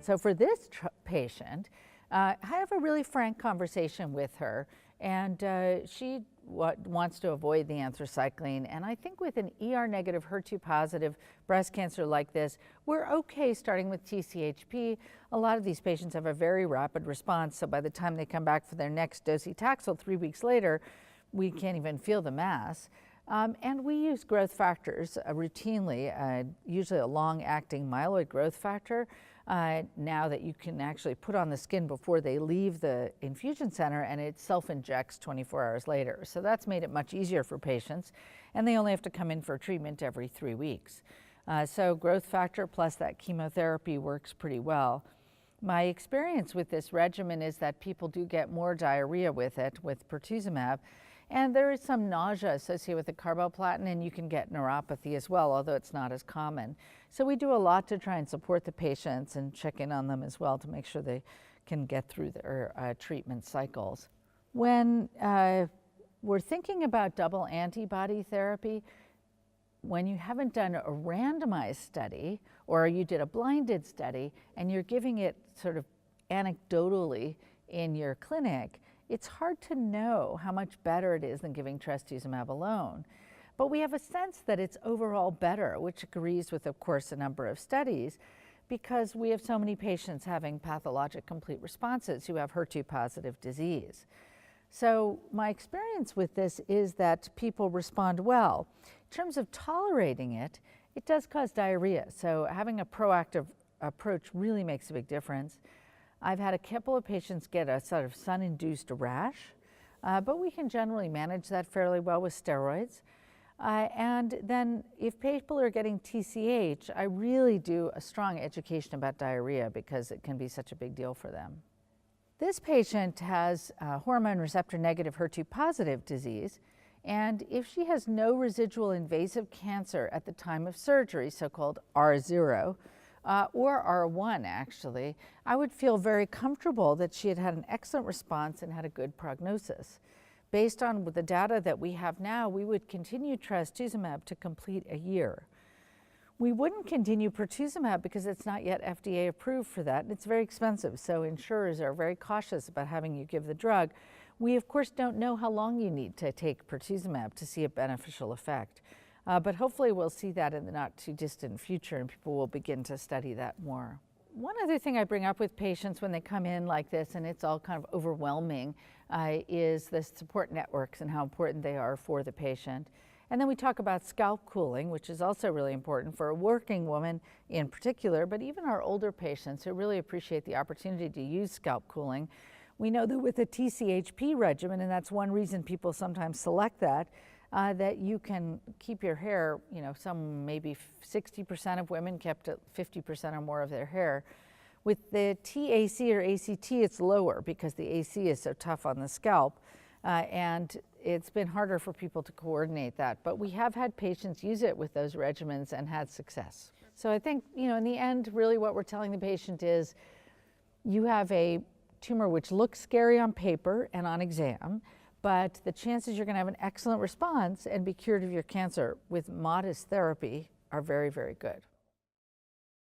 So for this patient, I have a really frank conversation with her, and she wants to avoid the anthracycline. And I think with an ER-negative, HER2-positive breast cancer like this, we're okay starting with TCHP. A lot of these patients have a very rapid response, so by the time they come back for their next docetaxel 3 weeks later, we can't even feel the mass. And we use growth factors routinely, usually a long-acting myeloid growth factor, now that you can actually put on the skin before they leave the infusion center, and it self-injects 24 hours later. So that's made it much easier for patients, and they only have to come in for treatment every 3 weeks. So growth factor plus that chemotherapy works pretty well. My experience with this regimen is that people do get more diarrhea with it, with pertuzumab. And there is some nausea associated with the carboplatin, and you can get neuropathy as well, although it's not as common. So we do a lot to try and support the patients and check in on them as well to make sure they can get through their treatment cycles. When we're thinking about double antibody therapy, when you haven't done a randomized study or you did a blinded study and you're giving it sort of anecdotally in your clinic, it's hard to know how much better it is than giving trastuzumab alone. But we have a sense that it's overall better, which agrees with, of course, a number of studies, because we have so many patients having pathologic complete responses who have HER2-positive disease. So my experience with this is that people respond well. In terms of tolerating it, it does cause diarrhea, so having a proactive approach really makes a big difference. I've had a couple of patients get a sort of sun-induced rash, but we can generally manage that fairly well with steroids. And then if people are getting TCH, I really do a strong education about diarrhea because it can be such a big deal for them. This patient has hormone receptor negative HER2-positive disease, and if she has no residual invasive cancer at the time of surgery, so-called R0, or R1 actually, I would feel very comfortable that she had had an excellent response and had a good prognosis. Based on the data that we have now, we would continue trastuzumab to complete a year. We wouldn't continue pertuzumab because it's not yet FDA approved for that, and it's very expensive, so insurers are very cautious about having you give the drug. We, of course, don't know how long you need to take pertuzumab to see a beneficial effect. But hopefully we'll see that in the not too distant future, and people will begin to study that more. One other thing I bring up with patients when they come in like this and it's all kind of overwhelming is the support networks and how important they are for the patient. And then we talk about scalp cooling, which is also really important for a working woman in particular, but even our older patients who really appreciate the opportunity to use scalp cooling. We know that with a TCHP regimen, and that's one reason people sometimes select that, that you can keep your hair, you know, some maybe 60% of women kept 50% or more of their hair. With the TAC or ACT, it's lower because the AC is so tough on the scalp, and it's been harder for people to coordinate that. But we have had patients use it with those regimens and had success. So I think, you know, in the end, really what we're telling the patient is you have a tumor which looks scary on paper and on exam, but the chances you're going to have an excellent response and be cured of your cancer with modest therapy are very, very good.